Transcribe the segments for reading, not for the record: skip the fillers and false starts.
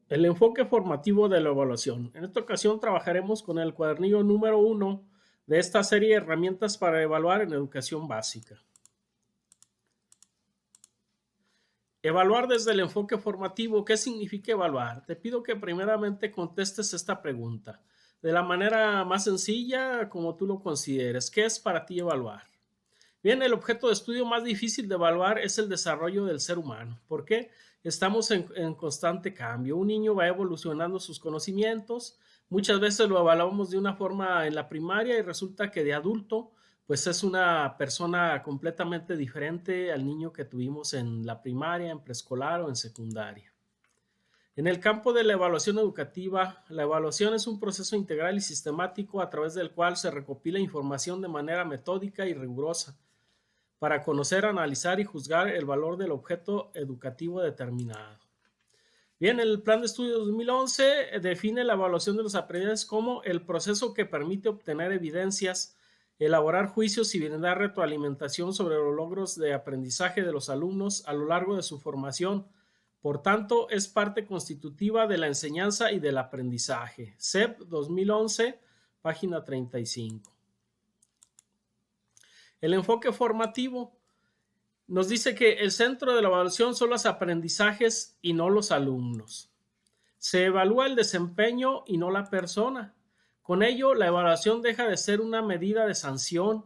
El enfoque formativo de la evaluación. En esta ocasión trabajaremos con el cuadernillo número 1 de esta serie de herramientas para evaluar en educación básica. Evaluar desde el enfoque formativo. ¿Qué significa evaluar? Te pido que primeramente contestes esta pregunta de la manera más sencilla como tú lo consideres. ¿Qué es para ti evaluar? Bien, el objeto de estudio más difícil de evaluar es el desarrollo del ser humano. ¿Por qué? Estamos en constante cambio. Un niño va evolucionando sus conocimientos. Muchas veces lo evaluamos de una forma en la primaria y resulta que de adulto, pues es una persona completamente diferente al niño que tuvimos en la primaria, en preescolar o en secundaria. En el campo de la evaluación educativa, la evaluación es un proceso integral y sistemático a través del cual se recopila información de manera metódica y rigurosa para conocer, analizar y juzgar el valor del objeto educativo determinado. Bien, el Plan de Estudio 2011 define la evaluación de los aprendizajes como el proceso que permite obtener evidencias, elaborar juicios y brindar retroalimentación sobre los logros de aprendizaje de los alumnos a lo largo de su formación. Por tanto, es parte constitutiva de la enseñanza y del aprendizaje. CEP 2011, página 35. El enfoque formativo nos dice que el centro de la evaluación son los aprendizajes y no los alumnos. Se evalúa el desempeño y no la persona. Con ello, la evaluación deja de ser una medida de sanción.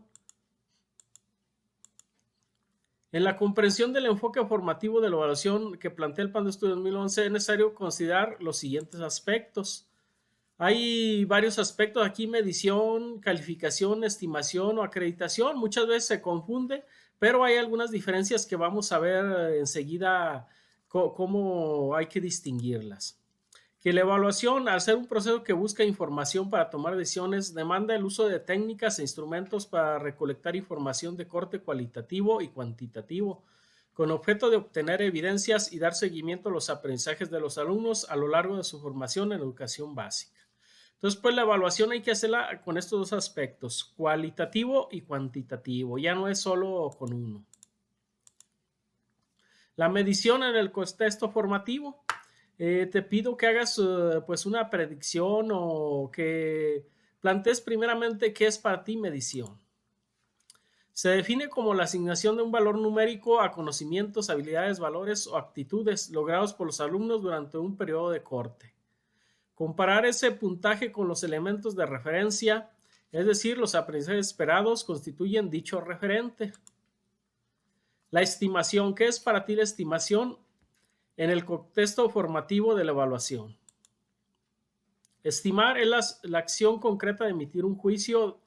En la comprensión del enfoque formativo de la evaluación que plantea el Plan de Estudio 2011 es necesario considerar los siguientes aspectos. Hay varios aspectos aquí: medición, calificación, estimación o acreditación. Muchas veces se confunde, pero hay algunas diferencias que vamos a ver enseguida cómo hay que distinguirlas. Que la evaluación, al ser un proceso que busca información para tomar decisiones, demanda el uso de técnicas e instrumentos para recolectar información de corte cualitativo y cuantitativo, con objeto de obtener evidencias y dar seguimiento a los aprendizajes de los alumnos a lo largo de su formación en educación básica. Entonces, pues la evaluación hay que hacerla con estos dos aspectos, cualitativo y cuantitativo, ya no es solo con uno. La medición en el contexto formativo. Te pido que hagas pues una predicción o que plantees primeramente qué es para ti medición. Se define como la asignación de un valor numérico a conocimientos, habilidades, valores o actitudes logrados por los alumnos durante un periodo de corte. Comparar ese puntaje con los elementos de referencia, es decir, los aprendizajes esperados, constituyen dicho referente. La estimación. ¿Qué es para ti la estimación en el contexto formativo de la evaluación? Estimar es la acción concreta de emitir un juicio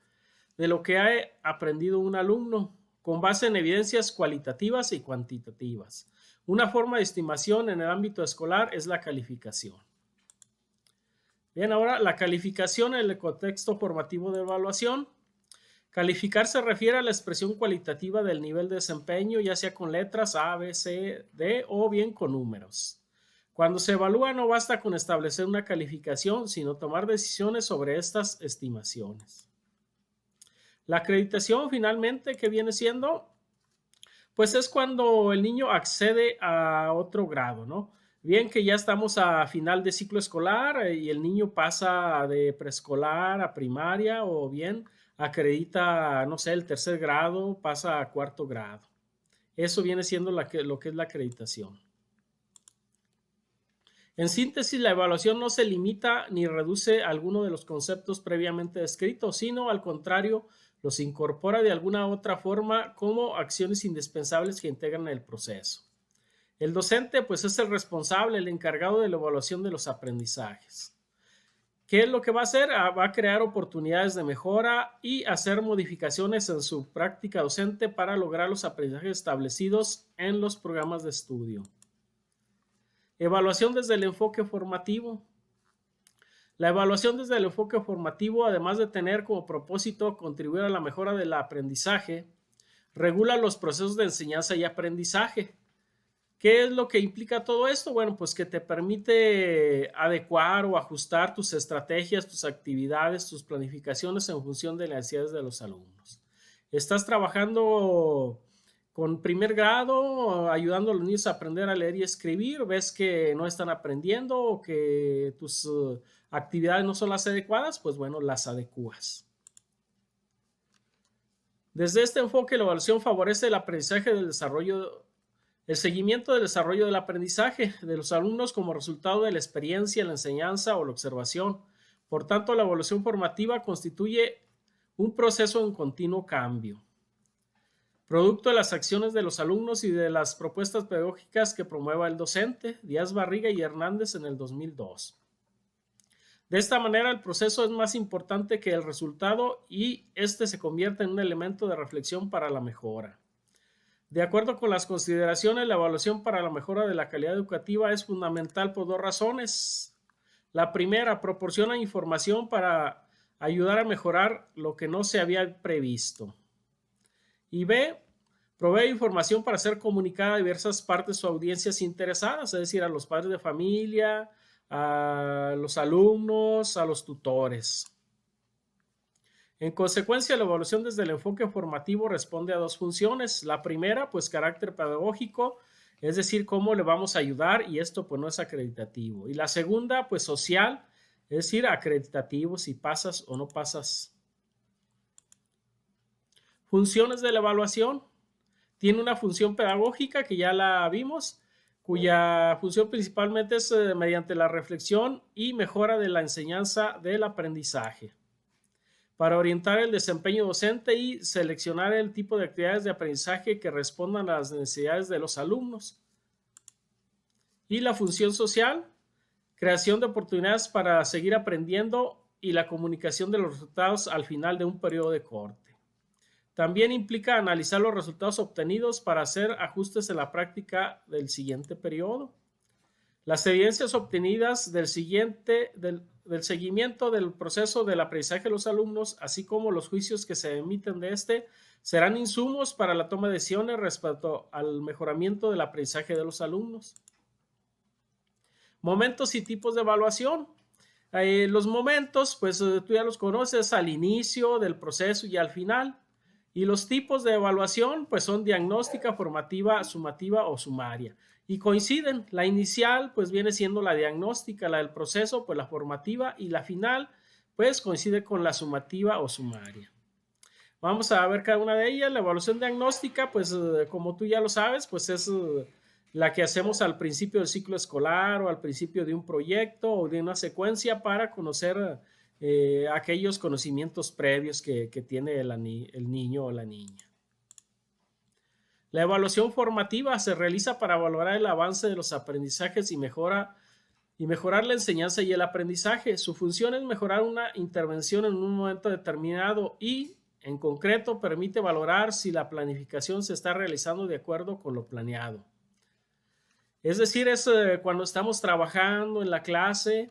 de lo que ha aprendido un alumno con base en evidencias cualitativas y cuantitativas. Una forma de estimación en el ámbito escolar es la calificación. Bien, ahora la calificación en el contexto formativo de evaluación. Calificar se refiere a la expresión cualitativa del nivel de desempeño, ya sea con letras A, B, C, D o bien con números. Cuando se evalúa no basta con establecer una calificación, sino tomar decisiones sobre estas estimaciones. La acreditación finalmente, ¿qué viene siendo? Pues es cuando el niño accede a otro grado, ¿no? Bien que ya estamos a final de ciclo escolar y el niño pasa de preescolar a primaria o bien acredita, no sé, el tercer grado, pasa a cuarto grado. Eso viene siendo lo que es la acreditación. En síntesis, la evaluación no se limita ni reduce alguno de los conceptos previamente descritos, sino al contrario, los incorpora de alguna otra forma como acciones indispensables que integran el proceso. El docente, pues, es el responsable, el encargado de la evaluación de los aprendizajes. ¿Qué es lo que va a hacer? Va a crear oportunidades de mejora y hacer modificaciones en su práctica docente para lograr los aprendizajes establecidos en los programas de estudio. Evaluación desde el enfoque formativo. La evaluación desde el enfoque formativo, además de tener como propósito contribuir a la mejora del aprendizaje, regula los procesos de enseñanza y aprendizaje. ¿Qué es lo que implica todo esto? Bueno, pues que te permite adecuar o ajustar tus estrategias, tus actividades, tus planificaciones en función de las necesidades de los alumnos. Estás trabajando con primer grado, ayudando a los niños a aprender a leer y escribir, ves que no están aprendiendo o que tus actividades no son las adecuadas, pues bueno, las adecuas. Desde este enfoque, la evaluación favorece el aprendizaje del desarrollo, el seguimiento del desarrollo del aprendizaje de los alumnos como resultado de la experiencia, la enseñanza o la observación. Por tanto, la evaluación formativa constituye un proceso en continuo cambio, producto de las acciones de los alumnos y de las propuestas pedagógicas que promueva el docente Díaz Barriga y Hernández en el 2002. De esta manera, el proceso es más importante que el resultado y este se convierte en un elemento de reflexión para la mejora. De acuerdo con las consideraciones, la evaluación para la mejora de la calidad educativa es fundamental por dos razones. La primera, proporciona información para ayudar a mejorar lo que no se había previsto. Y B, provee información para ser comunicada a diversas partes o audiencias interesadas, es decir, a los padres de familia, a los alumnos, a los tutores. En consecuencia, la evaluación desde el enfoque formativo responde a dos funciones. La primera, pues carácter pedagógico, es decir, cómo le vamos a ayudar y esto pues no es acreditativo. Y la segunda, pues social, es decir, acreditativo, si pasas o no pasas. Funciones de la evaluación. Tiene una función pedagógica que ya la vimos, cuya función principalmente es mediante la reflexión y mejora de la enseñanza del aprendizaje, para orientar el desempeño docente y seleccionar el tipo de actividades de aprendizaje que respondan a las necesidades de los alumnos. Y la función social, creación de oportunidades para seguir aprendiendo y la comunicación de los resultados al final de un periodo de corte. También implica analizar los resultados obtenidos para hacer ajustes en la práctica del siguiente periodo. Las evidencias obtenidas del seguimiento del proceso del aprendizaje de los alumnos, así como los juicios que se emiten de este, serán insumos para la toma de decisiones respecto al mejoramiento del aprendizaje de los alumnos. Momentos y tipos de evaluación. Los momentos, pues tú ya los conoces, al inicio del proceso y al final. Y los tipos de evaluación, pues son diagnóstica, formativa, sumativa o sumaria. Y coinciden, la inicial pues viene siendo la diagnóstica, la del proceso pues la formativa y la final pues coincide con la sumativa o sumaria. Vamos a ver cada una de ellas. La evaluación diagnóstica pues como tú ya lo sabes pues es la que hacemos al principio del ciclo escolar o al principio de un proyecto o de una secuencia para conocer aquellos conocimientos previos que tiene el niño o la niña. La evaluación formativa se realiza para valorar el avance de los aprendizajes y mejorar la enseñanza y el aprendizaje. Su función es mejorar una intervención en un momento determinado y, en concreto, permite valorar si la planificación se está realizando de acuerdo con lo planeado. Es decir, es cuando estamos trabajando en la clase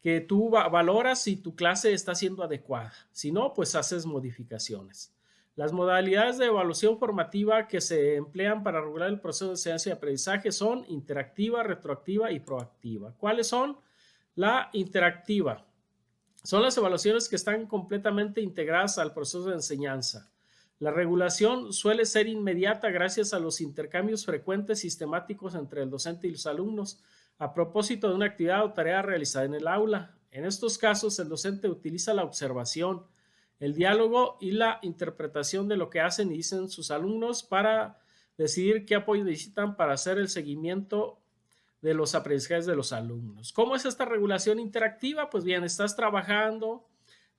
que tú valoras si tu clase está siendo adecuada. Si no, pues haces modificaciones. Las modalidades de evaluación formativa que se emplean para regular el proceso de enseñanza y aprendizaje son interactiva, retroactiva y proactiva. ¿Cuáles son? La interactiva. Son las evaluaciones que están completamente integradas al proceso de enseñanza. La regulación suele ser inmediata gracias a los intercambios frecuentes sistemáticos entre el docente y los alumnos a propósito de una actividad o tarea realizada en el aula. En estos casos, el docente utiliza la observación, el diálogo y la interpretación de lo que hacen y dicen sus alumnos para decidir qué apoyo necesitan para hacer el seguimiento de los aprendizajes de los alumnos. ¿Cómo es esta regulación interactiva? Pues bien, estás trabajando,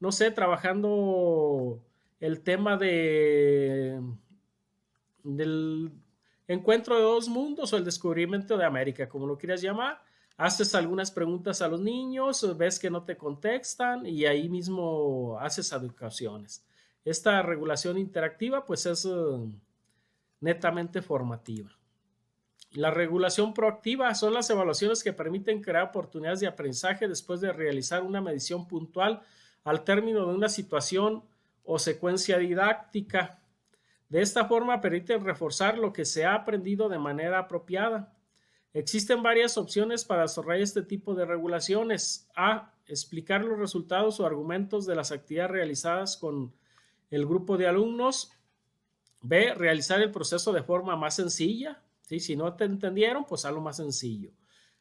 no sé, trabajando el tema del encuentro de dos mundos o el descubrimiento de América, como lo quieras llamar. Haces algunas preguntas a los niños, ves que no te contestan y ahí mismo haces educaciones. Esta regulación interactiva pues es netamente formativa. La regulación proactiva son las evaluaciones que permiten crear oportunidades de aprendizaje después de realizar una medición puntual al término de una situación o secuencia didáctica. De esta forma permiten reforzar lo que se ha aprendido de manera apropiada. Existen varias opciones para desarrollar este tipo de regulaciones. A. Explicar los resultados o argumentos de las actividades realizadas con el grupo de alumnos. B, realizar el proceso de forma más sencilla. ¿Sí? Si no te entendieron, pues hazlo más sencillo.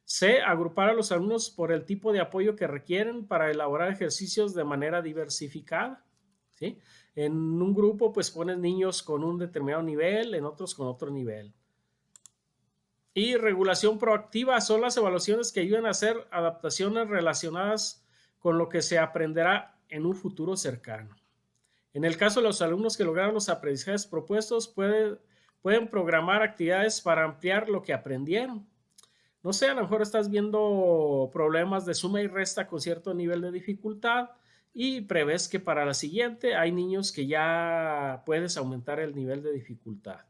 C, agrupar a los alumnos por el tipo de apoyo que requieren para elaborar ejercicios de manera diversificada. ¿Sí? En un grupo, pues pones niños con un determinado nivel, en otros con otro nivel. Y regulación proactiva son las evaluaciones que ayudan a hacer adaptaciones relacionadas con lo que se aprenderá en un futuro cercano. En el caso de los alumnos que lograron los aprendizajes propuestos, pueden programar actividades para ampliar lo que aprendieron. No sé, a lo mejor estás viendo problemas de suma y resta con cierto nivel de dificultad y prevés que para la siguiente hay niños que ya puedes aumentar el nivel de dificultad.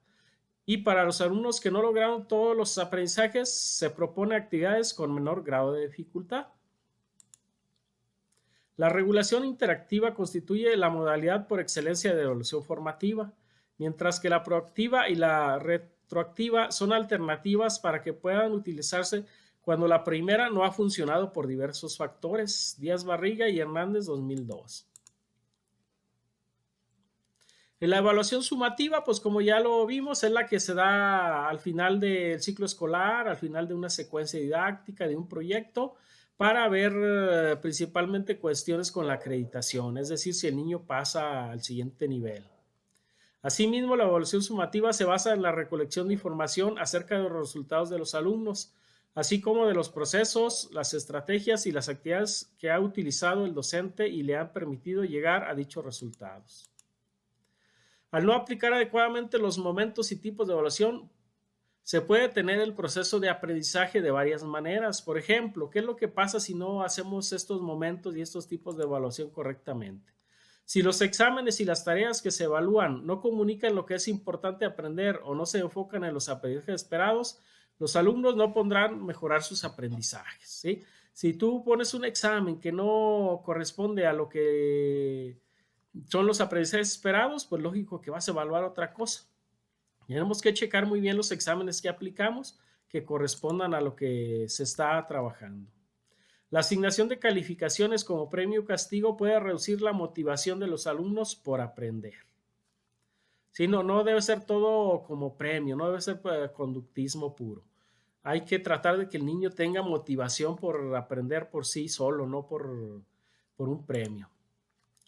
Y para los alumnos que no lograron todos los aprendizajes, se propone actividades con menor grado de dificultad. La regulación interactiva constituye la modalidad por excelencia de evaluación formativa, mientras que la proactiva y la retroactiva son alternativas para que puedan utilizarse cuando la primera no ha funcionado por diversos factores. Díaz Barriga y Hernández, 2002. La evaluación sumativa, pues como ya lo vimos, es la que se da al final del ciclo escolar, al final de una secuencia didáctica, de un proyecto, para ver principalmente cuestiones con la acreditación, es decir, si el niño pasa al siguiente nivel. Asimismo, la evaluación sumativa se basa en la recolección de información acerca de los resultados de los alumnos, así como de los procesos, las estrategias y las actividades que ha utilizado el docente y le han permitido llegar a dichos resultados. Al no aplicar adecuadamente los momentos y tipos de evaluación, se puede tener el proceso de aprendizaje de varias maneras. Por ejemplo, ¿qué es lo que pasa si no hacemos estos momentos y estos tipos de evaluación correctamente? Si los exámenes y las tareas que se evalúan no comunican lo que es importante aprender o no se enfocan en los aprendizajes esperados, los alumnos no podrán mejorar sus aprendizajes. ¿Sí? Si tú pones un examen que no corresponde a lo que son los aprendizajes esperados, pues lógico que vas a evaluar otra cosa. Tenemos que checar muy bien los exámenes que aplicamos que correspondan a lo que se está trabajando. La asignación de calificaciones como premio o castigo puede reducir la motivación de los alumnos por aprender. Sí, no debe ser todo como premio, no debe ser conductismo puro. Hay que tratar de que el niño tenga motivación por aprender por sí solo, no por un premio.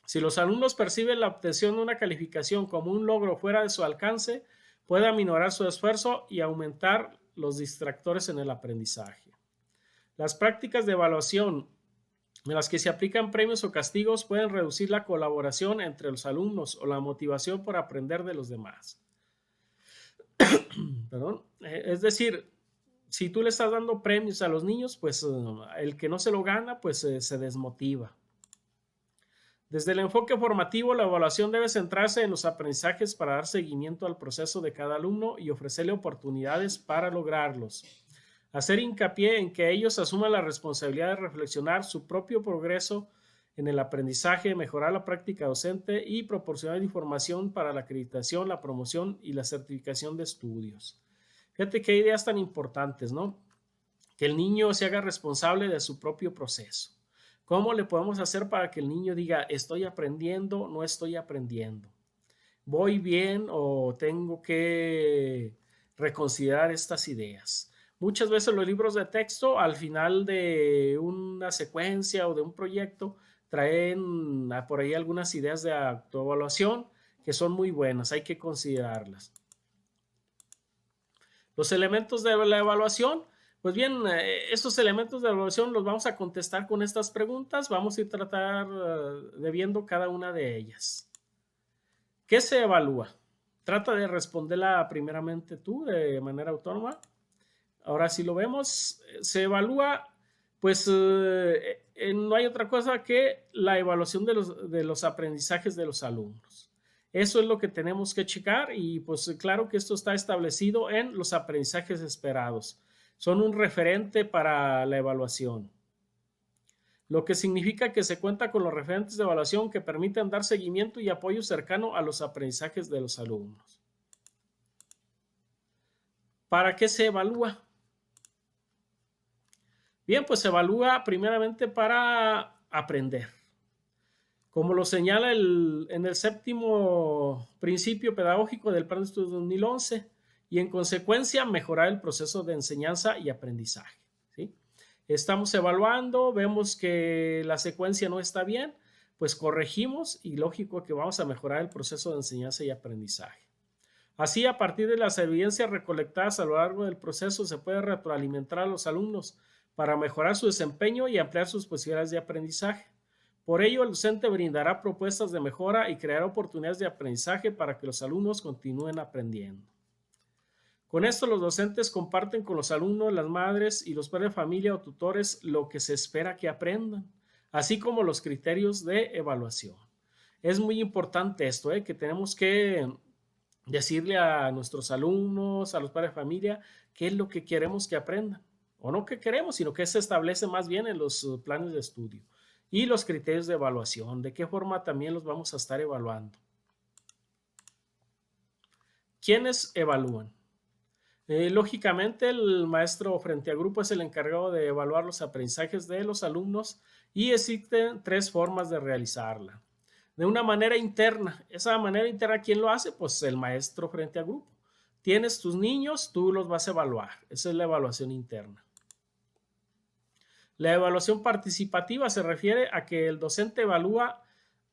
Si los alumnos perciben la obtención de una calificación como un logro fuera de su alcance, puede aminorar su esfuerzo y aumentar los distractores en el aprendizaje. Las prácticas de evaluación en las que se aplican premios o castigos pueden reducir la colaboración entre los alumnos o la motivación por aprender de los demás. Perdón. Es decir, si tú le estás dando premios a los niños, pues el que no se lo gana, pues se desmotiva. Desde el enfoque formativo, la evaluación debe centrarse en los aprendizajes para dar seguimiento al proceso de cada alumno y ofrecerle oportunidades para lograrlos. Hacer hincapié en que ellos asuman la responsabilidad de reflexionar su propio progreso en el aprendizaje, mejorar la práctica docente y proporcionar información para la acreditación, la promoción y la certificación de estudios. Fíjate qué ideas tan importantes, ¿no? Que el niño se haga responsable de su propio proceso. ¿Cómo le podemos hacer para que el niño diga, estoy aprendiendo, no estoy aprendiendo? ¿Voy bien o tengo que reconsiderar estas ideas? Muchas veces los libros de texto al final de una secuencia o de un proyecto traen por ahí algunas ideas de autoevaluación que son muy buenas, hay que considerarlas. Los elementos de la evaluación. Pues bien, estos elementos de evaluación los vamos a contestar con estas preguntas. Vamos a ir tratar de viendo cada una de ellas. ¿Qué se evalúa? Trata de responderla primeramente tú de manera autónoma. Ahora sí lo vemos. Se evalúa, pues no hay otra cosa que la evaluación de los aprendizajes de los alumnos. Eso es lo que tenemos que checar y pues claro que esto está establecido en los aprendizajes esperados. Son un referente para la evaluación, lo que significa que se cuenta con los referentes de evaluación que permiten dar seguimiento y apoyo cercano a los aprendizajes de los alumnos. ¿Para qué se evalúa? Bien, pues se evalúa primeramente para aprender. como lo señala en el séptimo principio pedagógico del Plan de Estudios 2011, y en consecuencia mejorar el proceso de enseñanza y aprendizaje, ¿sí? Estamos evaluando, vemos que la secuencia no está bien, pues corregimos y lógico que vamos a mejorar el proceso de enseñanza y aprendizaje. Así, a partir de las evidencias recolectadas a lo largo del proceso, se puede retroalimentar a los alumnos para mejorar su desempeño y ampliar sus posibilidades de aprendizaje. Por ello, el docente brindará propuestas de mejora y creará oportunidades de aprendizaje para que los alumnos continúen aprendiendo. Con esto, los docentes comparten con los alumnos, las madres y los padres de familia o tutores lo que se espera que aprendan, así como los criterios de evaluación. Es muy importante esto, que tenemos que decirle a nuestros alumnos, a los padres de familia, qué es lo que queremos que aprendan. O no que queremos, sino que se establece más bien en los planes de estudio. Y los criterios de evaluación, de qué forma también los vamos a estar evaluando. ¿Quiénes evalúan? Lógicamente, el maestro frente a grupo es el encargado de evaluar los aprendizajes de los alumnos y existen 3 formas de realizarla. De una manera interna. Esa manera interna, ¿quién lo hace? Pues el maestro frente a grupo. Tienes tus niños, tú los vas a evaluar. Esa es la evaluación interna. La evaluación participativa se refiere a que el docente evalúa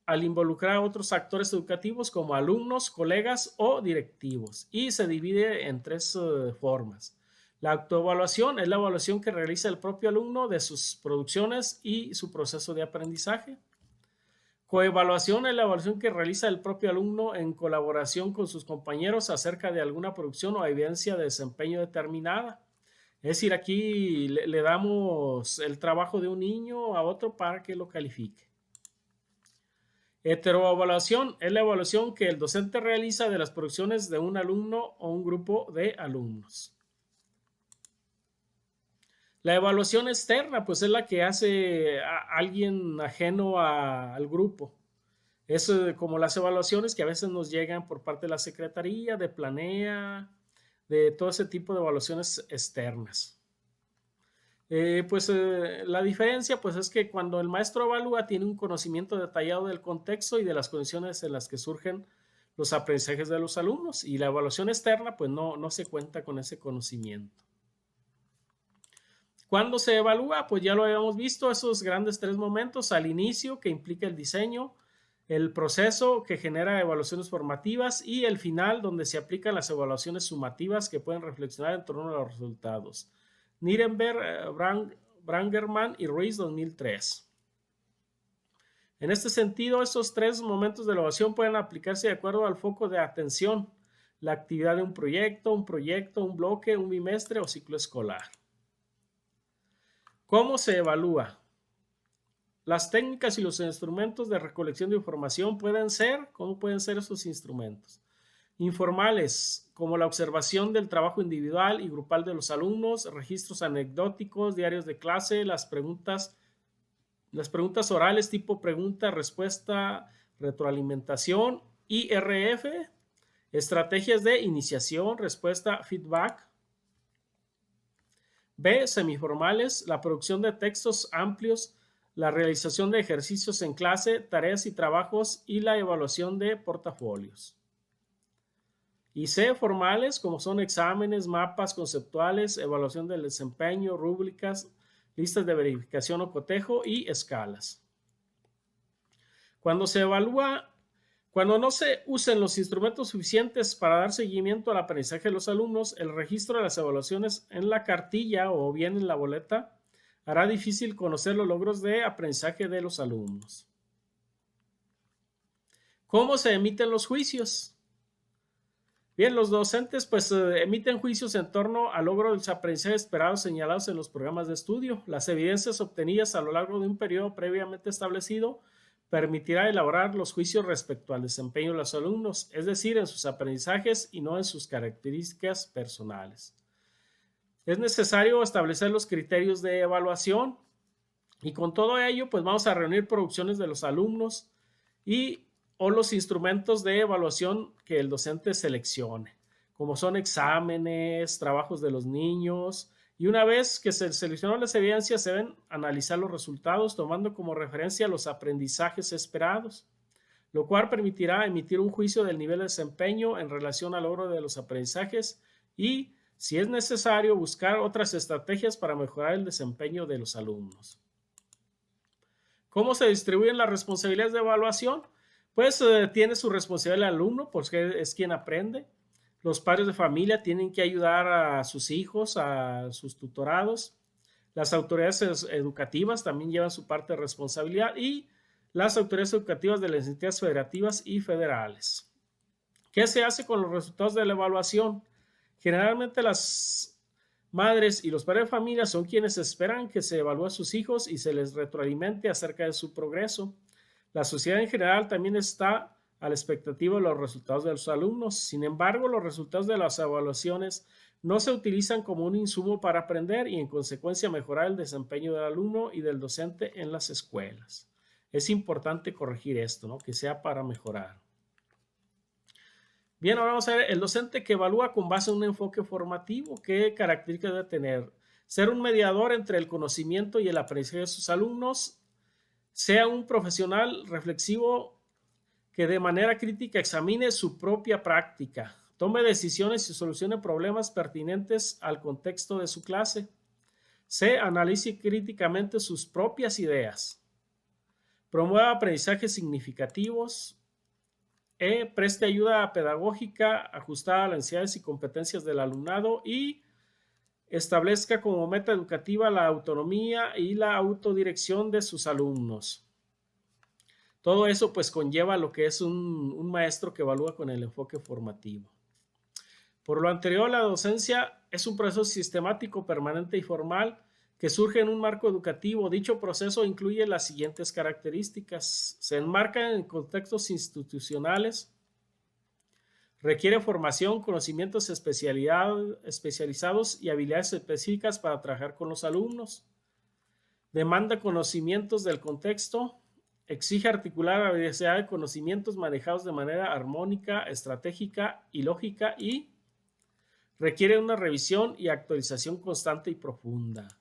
al involucrar a otros actores educativos como alumnos, colegas o directivos, y se divide en 3 formas. La autoevaluación es la evaluación que realiza el propio alumno de sus producciones y su proceso de aprendizaje. Coevaluación es la evaluación que realiza el propio alumno en colaboración con sus compañeros acerca de alguna producción o evidencia de desempeño determinada. Es decir, aquí le damos el trabajo de un niño a otro para que lo califique. Heteroevaluación es la evaluación que el docente realiza de las producciones de un alumno o un grupo de alumnos. La evaluación externa, pues es la que hace a alguien ajeno al grupo. Es como las evaluaciones que a veces nos llegan por parte de la Secretaría, de Planea, de todo ese tipo de evaluaciones externas. La diferencia pues es que cuando el maestro evalúa tiene un conocimiento detallado del contexto y de las condiciones en las que surgen los aprendizajes de los alumnos, y la evaluación externa pues no se cuenta con ese conocimiento. ¿Cuándo se evalúa? Pues ya lo habíamos visto, esos grandes 3 momentos: al inicio, que implica el diseño; el proceso, que genera evaluaciones formativas; y el final, donde se aplican las evaluaciones sumativas que pueden reflexionar en torno a los resultados. Nirenberg, Brangerman y Ruiz, 2003. En este sentido, estos 3 momentos de evaluación pueden aplicarse de acuerdo al foco de atención, la actividad de un proyecto, un bloque, un bimestre o ciclo escolar. ¿Cómo se evalúa? Las técnicas y los instrumentos de recolección de información pueden ser, ¿cómo pueden ser esos instrumentos? Informales, como la observación del trabajo individual y grupal de los alumnos, registros anecdóticos, diarios de clase, las preguntas orales tipo pregunta, respuesta, retroalimentación, IRF, estrategias de iniciación, respuesta, feedback. B, semiformales, la producción de textos amplios, la realización de ejercicios en clase, tareas y trabajos y la evaluación de portafolios. Y C, formales, como son exámenes, mapas conceptuales, evaluación del desempeño, rúbricas, listas de verificación o cotejo y escalas. Cuando no se usen los instrumentos suficientes para dar seguimiento al aprendizaje de los alumnos, el registro de las evaluaciones en la cartilla o bien en la boleta hará difícil conocer los logros de aprendizaje de los alumnos. ¿Cómo se emiten los juicios? Bien, los docentes emiten juicios en torno al logro de los aprendizajes esperados señalados en los programas de estudio. Las evidencias obtenidas a lo largo de un periodo previamente establecido permitirá elaborar los juicios respecto al desempeño de los alumnos, es decir, en sus aprendizajes y no en sus características personales. Es necesario establecer los criterios de evaluación, y con todo ello pues vamos a reunir producciones de los alumnos o los instrumentos de evaluación que el docente seleccione, como son exámenes, trabajos de los niños, Y una vez que se seleccionó las evidencias, se deben analizar los resultados tomando como referencia los aprendizajes esperados, lo cual permitirá emitir un juicio del nivel de desempeño en relación al logro de los aprendizajes y, si es necesario, buscar otras estrategias para mejorar el desempeño de los alumnos. ¿Cómo se distribuyen las responsabilidades de evaluación? Pues tiene su responsabilidad el alumno, porque es quien aprende. Los padres de familia tienen que ayudar a sus hijos, a sus tutorados. Las autoridades educativas también llevan su parte de responsabilidad y las autoridades educativas de las entidades federativas y federales. ¿Qué se hace con los resultados de la evaluación? Generalmente las madres y los padres de familia son quienes esperan que se evalúe a sus hijos y se les retroalimente acerca de su progreso. La sociedad en general también está a la expectativa de los resultados de los alumnos. Sin embargo, los resultados de las evaluaciones no se utilizan como un insumo para aprender y, en consecuencia, mejorar el desempeño del alumno y del docente en las escuelas. Es importante corregir esto, ¿no? Que sea para mejorar. Bien, ahora vamos a ver el docente que evalúa con base en un enfoque formativo. ¿Qué características debe tener? Ser un mediador entre el conocimiento y el aprendizaje de sus alumnos. Sea un profesional reflexivo que de manera crítica examine su propia práctica. Tome decisiones y solucione problemas pertinentes al contexto de su clase. C. Analice críticamente sus propias ideas. Promueva aprendizajes significativos. E. Preste ayuda pedagógica ajustada a las necesidades y competencias del alumnado y establezca como meta educativa la autonomía y la autodirección de sus alumnos. Todo eso pues conlleva lo que es un maestro que evalúa con el enfoque formativo. Por lo anterior, la docencia es un proceso sistemático, permanente y formal que surge en un marco educativo. Dicho proceso incluye las siguientes características. Se enmarca en contextos institucionales, requiere formación, conocimientos especializados y habilidades específicas para trabajar con los alumnos. Demanda conocimientos del contexto, exige articular la diversidad de conocimientos manejados de manera armónica, estratégica y lógica y requiere una revisión y actualización constante y profunda.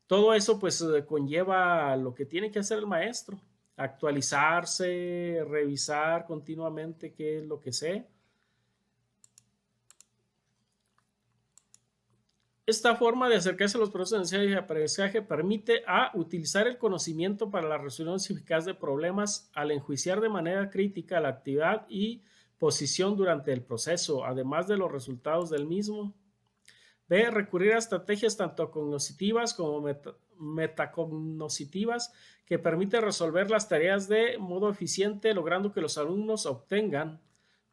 Todo eso pues conlleva lo que tiene que hacer el maestro, actualizarse, revisar continuamente qué es lo que sé. Esta forma de acercarse a los procesos de enseñanza y aprendizaje permite utilizar el conocimiento para la resolución eficaz de problemas al enjuiciar de manera crítica la actividad y posición durante el proceso, además de los resultados del mismo. B. Recurrir a estrategias tanto cognitivas como metacognitivas que permiten resolver las tareas de modo eficiente, logrando que los alumnos obtengan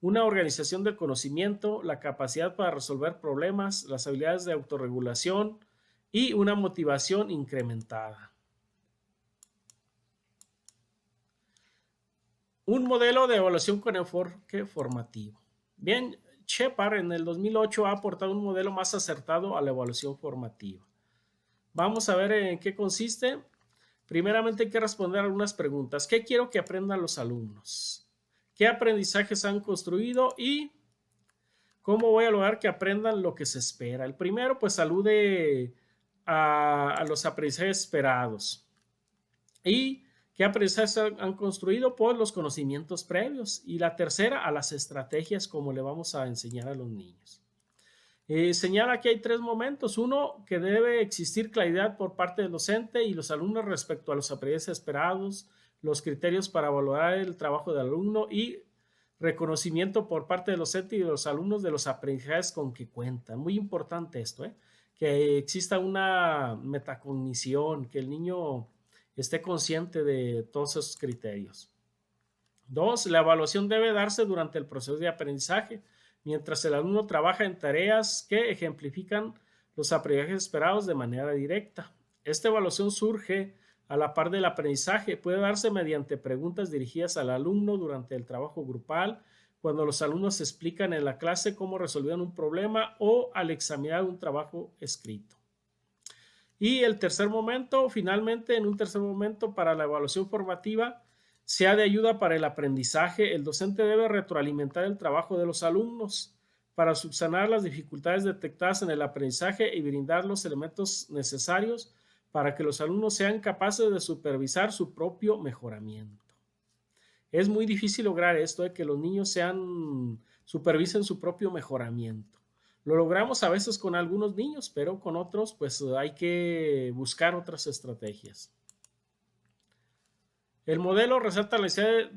una organización del conocimiento, la capacidad para resolver problemas, las habilidades de autorregulación y una motivación incrementada. Un modelo de evaluación con enfoque formativo. Bien, Shepard en el 2008 ha aportado un modelo más acertado a la evaluación formativa. Vamos a ver en qué consiste. Primeramente hay que responder algunas preguntas. ¿Qué quiero que aprendan los alumnos? ¿Qué aprendizajes han construido? Y ¿cómo voy a lograr que aprendan lo que se espera? El primero, pues alude a los aprendizajes esperados. ¿Y qué aprendizajes han construido? Pues los conocimientos previos. Y la tercera, a las estrategias como le vamos a enseñar a los niños. Señala que hay tres momentos. Uno, que debe existir claridad por parte del docente y los alumnos respecto a los aprendizajes esperados, los criterios para evaluar el trabajo del alumno y reconocimiento por parte del docente y de los alumnos de los aprendizajes con que cuentan. Muy importante esto, que exista una metacognición, que el niño esté consciente de todos esos criterios. Dos, la evaluación debe darse durante el proceso de aprendizaje, mientras el alumno trabaja en tareas que ejemplifican los aprendizajes esperados de manera directa. Esta evaluación surge a la par del aprendizaje, puede darse mediante preguntas dirigidas al alumno durante el trabajo grupal, cuando los alumnos explican en la clase cómo resolvieron un problema o al examinar un trabajo escrito. Y el tercer momento, finalmente, en un tercer momento para la evaluación formativa, sea de ayuda para el aprendizaje, el docente debe retroalimentar el trabajo de los alumnos para subsanar las dificultades detectadas en el aprendizaje y brindar los elementos necesarios para que los alumnos sean capaces de supervisar su propio mejoramiento. Es muy difícil lograr esto de que los niños supervisen su propio mejoramiento. Lo logramos a veces con algunos niños, pero con otros pues hay que buscar otras estrategias. El modelo resalta la necesidad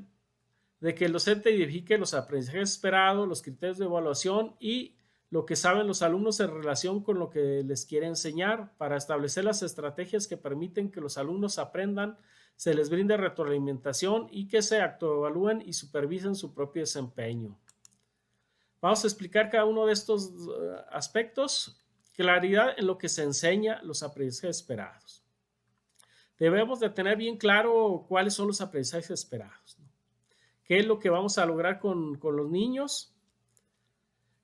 de que el docente identifique los aprendizajes esperados, los criterios de evaluación y lo que saben los alumnos en relación con lo que les quiere enseñar para establecer las estrategias que permiten que los alumnos aprendan, se les brinde retroalimentación y que se autoevalúen y supervisen su propio desempeño. Vamos a explicar cada uno de estos aspectos. Claridad en lo que se enseña, los aprendizajes esperados. Debemos de tener bien claro cuáles son los aprendizajes esperados, ¿no? ¿Qué es lo que vamos a lograr con los niños?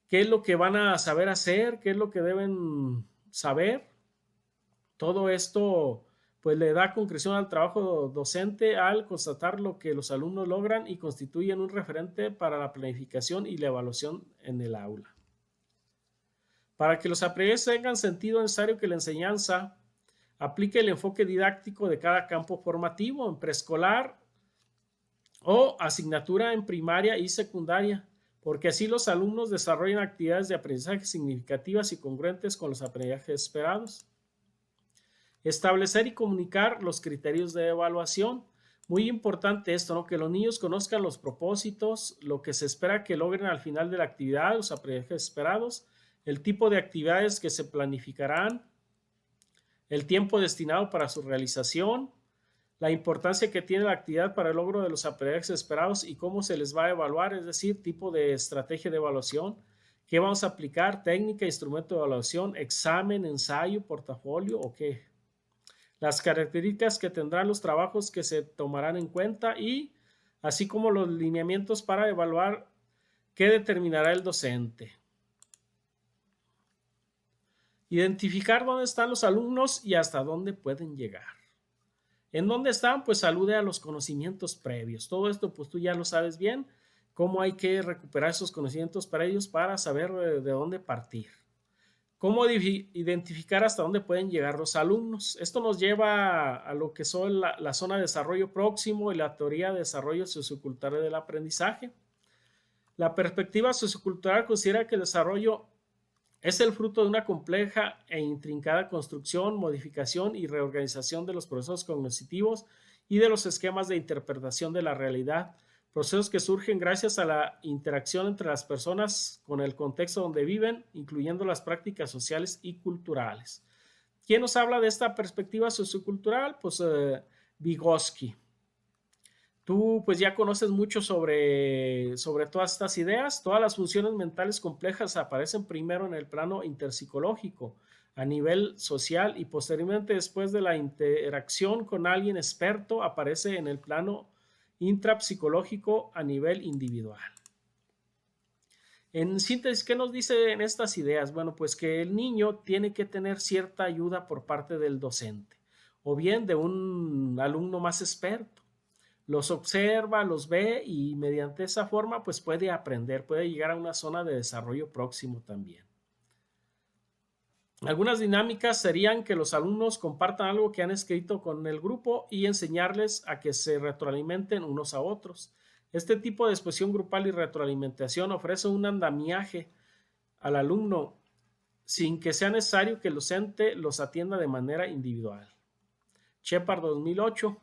¿Qué es lo que van a saber hacer? ¿Qué es lo que deben saber? Todo esto pues le da concreción al trabajo docente al constatar lo que los alumnos logran y constituyen un referente para la planificación y la evaluación en el aula. Para que los aprendizajes tengan sentido, es necesario que la enseñanza aplique el enfoque didáctico de cada campo formativo en preescolar o asignatura en primaria y secundaria, porque así los alumnos desarrollan actividades de aprendizaje significativas y congruentes con los aprendizajes esperados. Establecer y comunicar los criterios de evaluación. Muy importante esto, ¿no? Que los niños conozcan los propósitos, lo que se espera que logren al final de la actividad, los aprendizajes esperados, el tipo de actividades que se planificarán, el tiempo destinado para su realización, la importancia que tiene la actividad para el logro de los aprendizajes esperados y cómo se les va a evaluar, es decir, tipo de estrategia de evaluación, qué vamos a aplicar, técnica, instrumento de evaluación, examen, ensayo, portafolio o qué. Las características que tendrán los trabajos que se tomarán en cuenta y así como los lineamientos para evaluar qué determinará el docente. Identificar dónde están los alumnos y hasta dónde pueden llegar. ¿En dónde están? Pues alude a los conocimientos previos. Todo esto pues tú ya lo sabes bien, cómo hay que recuperar esos conocimientos previos para saber de dónde partir. ¿Cómo identificar hasta dónde pueden llegar los alumnos? Esto nos lleva a lo que son la zona de desarrollo próximo y la teoría de desarrollo sociocultural del aprendizaje. La perspectiva sociocultural considera que el desarrollo es el fruto de una compleja e intrincada construcción, modificación y reorganización de los procesos cognitivos y de los esquemas de interpretación de la realidad, procesos que surgen gracias a la interacción entre las personas con el contexto donde viven, incluyendo las prácticas sociales y culturales. ¿Quién nos habla de esta perspectiva sociocultural? Pues Vygotsky. Tú pues ya conoces mucho sobre todas estas ideas. Todas las funciones mentales complejas aparecen primero en el plano interpsicológico, a nivel social y posteriormente después de la interacción con alguien experto aparece en el plano intrapsicológico a nivel individual. En síntesis, ¿qué nos dicen estas ideas? Bueno, pues que el niño tiene que tener cierta ayuda por parte del docente o bien de un alumno más experto. Los observa, los ve y mediante esa forma pues puede aprender, puede llegar a una zona de desarrollo próximo también. Algunas dinámicas serían que los alumnos compartan algo que han escrito con el grupo y enseñarles a que se retroalimenten unos a otros. Este tipo de expresión grupal y retroalimentación ofrece un andamiaje al alumno sin que sea necesario que el docente los atienda de manera individual. Shepard 2008.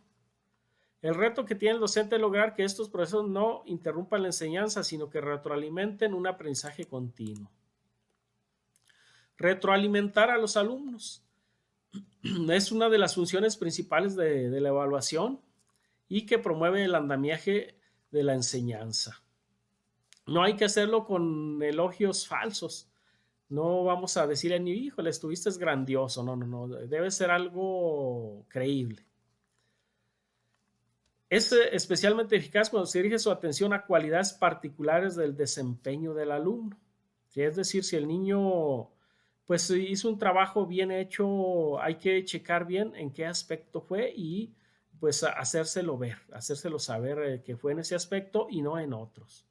El reto que tiene el docente es lograr que estos procesos no interrumpan la enseñanza, sino que retroalimenten un aprendizaje continuo. Retroalimentar a los alumnos es una de las funciones principales de la evaluación y que promueve el andamiaje de la enseñanza. No hay que hacerlo con elogios falsos. No vamos a decirle a mi hijo, le estuviste grandioso. No. Debe ser algo creíble. Es especialmente eficaz cuando se dirige su atención a cualidades particulares del desempeño del alumno. Es decir, si el niño pues hizo un trabajo bien hecho, hay que checar bien en qué aspecto fue y pues hacérselo ver, hacérselo saber que fue en ese aspecto y no en otros.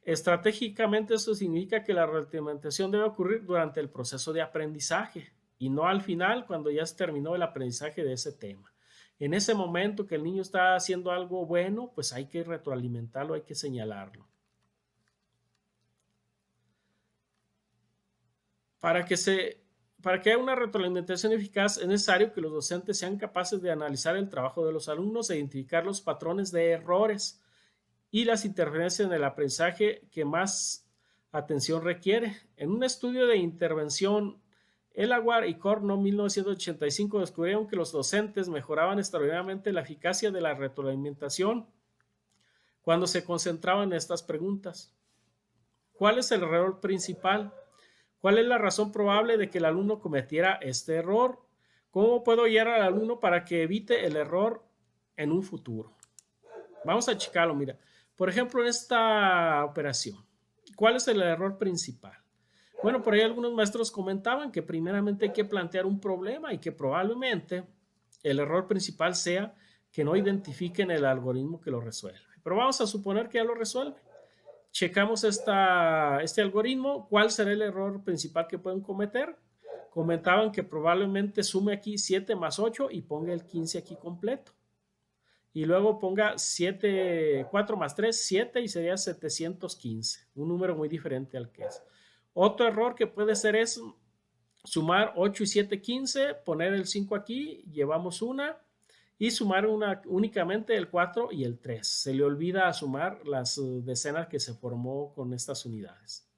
Estratégicamente, esto significa que la retroalimentación debe ocurrir durante el proceso de aprendizaje y no al final, cuando ya se terminó el aprendizaje de ese tema. En ese momento que el niño está haciendo algo bueno, pues hay que retroalimentarlo, hay que señalarlo. Para que haya una retroalimentación eficaz, es necesario que los docentes sean capaces de analizar el trabajo de los alumnos e identificar los patrones de errores y las interferencias en el aprendizaje que más atención requiere. En un estudio de intervención, Elawar y Corno, 1985, descubrieron que los docentes mejoraban extraordinariamente la eficacia de la retroalimentación cuando se concentraban en estas preguntas. ¿Cuál es el error principal? ¿Cuál es la razón probable de que el alumno cometiera este error? ¿Cómo puedo guiar al alumno para que evite el error en un futuro? Vamos a checarlo, mira. Por ejemplo, en esta operación, ¿cuál es el error principal? Bueno, por ahí algunos maestros comentaban que primeramente hay que plantear un problema y que probablemente el error principal sea que no identifiquen el algoritmo que lo resuelve. Pero vamos a suponer que ya lo resuelve. Checamos este algoritmo. ¿Cuál será el error principal que pueden cometer? Comentaban que probablemente sume aquí 7 más 8 y ponga el 15 aquí completo. Y luego ponga 4 más 3, 7 y sería 715. Un número muy diferente al que es. Otro error que puede ser es sumar 8 y 7, 15, poner el 5 aquí, llevamos una y sumar únicamente el 4 y el 3. Se le olvida sumar las decenas que se formó con estas unidades.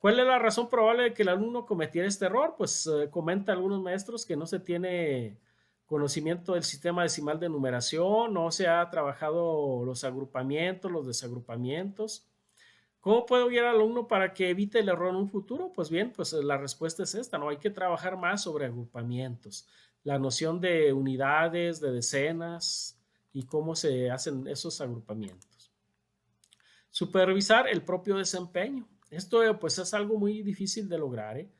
¿Cuál es la razón probable de que el alumno cometiera este error? Pues comenta algunos maestros que no se tiene conocimiento del sistema decimal de numeración, no se ha trabajado los agrupamientos, los desagrupamientos. ¿Cómo puedo guiar al alumno para que evite el error en un futuro? Pues bien, pues la respuesta es esta, ¿no? Hay que trabajar más sobre agrupamientos, la noción de unidades, de decenas y cómo se hacen esos agrupamientos. Supervisar el propio desempeño. Esto pues es algo muy difícil de lograr, ¿eh?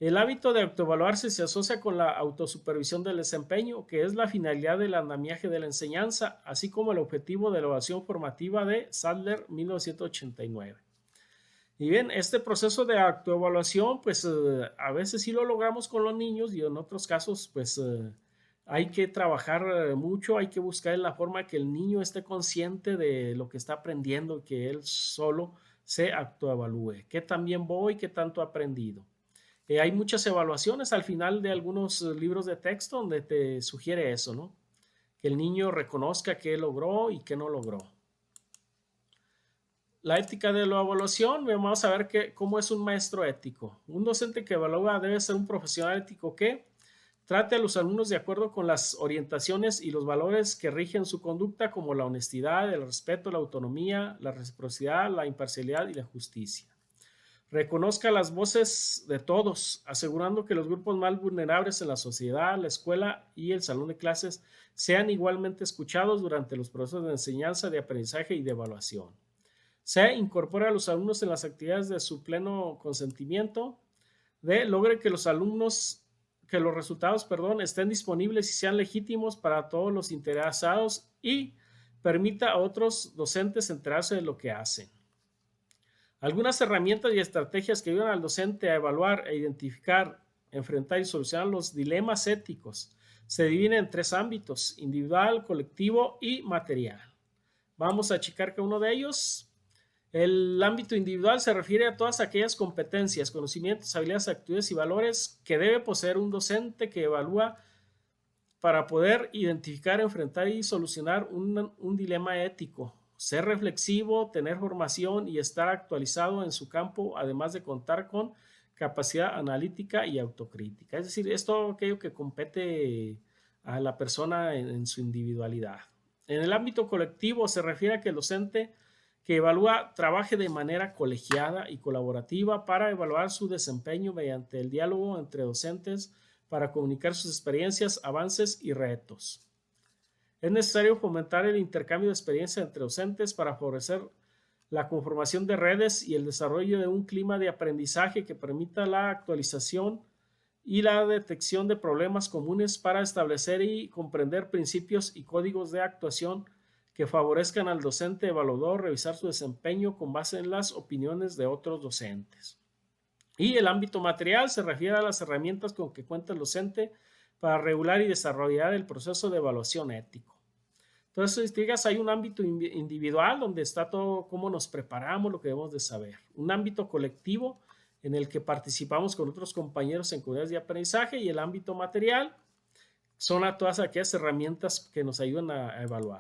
El hábito de autoevaluarse se asocia con la autosupervisión del desempeño, que es la finalidad del andamiaje de la enseñanza, así como el objetivo de la evaluación formativa de Sadler, 1989. Y bien, este proceso de autoevaluación, pues a veces sí lo logramos con los niños y en otros casos, pues hay que trabajar mucho, hay que buscar la forma que el niño esté consciente de lo que está aprendiendo, que él solo se autoevalúe. ¿Qué tan bien voy? ¿Qué tanto he aprendido? Hay muchas evaluaciones al final de algunos libros de texto donde te sugiere eso, ¿no? Que el niño reconozca qué logró y qué no logró. La ética de la evaluación, vamos a ver cómo es un maestro ético. Un docente que evalúa debe ser un profesional ético que trate a los alumnos de acuerdo con las orientaciones y los valores que rigen su conducta, como la honestidad, el respeto, la autonomía, la reciprocidad, la imparcialidad y la justicia. Reconozca las voces de todos, asegurando que los grupos más vulnerables en la sociedad, la escuela y el salón de clases sean igualmente escuchados durante los procesos de enseñanza, de aprendizaje y de evaluación. Se incorpora a los alumnos en las actividades de su pleno consentimiento. Logre que los resultados estén disponibles y sean legítimos para todos los interesados y permita a otros docentes enterarse de lo que hacen. Algunas herramientas y estrategias que ayudan al docente a evaluar, a identificar, enfrentar y solucionar los dilemas éticos se dividen en 3 ámbitos: individual, colectivo y material. Vamos a checar cada uno de ellos. El ámbito individual se refiere a todas aquellas competencias, conocimientos, habilidades, actitudes y valores que debe poseer un docente que evalúa para poder identificar, enfrentar y solucionar un dilema ético. Ser reflexivo, tener formación y estar actualizado en su campo, además de contar con capacidad analítica y autocrítica. Es decir, es todo aquello que compete a la persona en su individualidad. En el ámbito colectivo se refiere a que el docente que evalúa trabaje de manera colegiada y colaborativa para evaluar su desempeño mediante el diálogo entre docentes para comunicar sus experiencias, avances y retos. Es necesario fomentar el intercambio de experiencia entre docentes para favorecer la conformación de redes y el desarrollo de un clima de aprendizaje que permita la actualización y la detección de problemas comunes para establecer y comprender principios y códigos de actuación que favorezcan al docente evaluador revisar su desempeño con base en las opiniones de otros docentes. Y el ámbito material se refiere a las herramientas con que cuenta el docente para regular y desarrollar el proceso de evaluación ético. Entonces, digas, hay un ámbito individual donde está todo cómo nos preparamos, lo que debemos de saber. Un ámbito colectivo en el que participamos con otros compañeros en comunidades de aprendizaje, y el ámbito material son todas aquellas herramientas que nos ayudan a evaluar.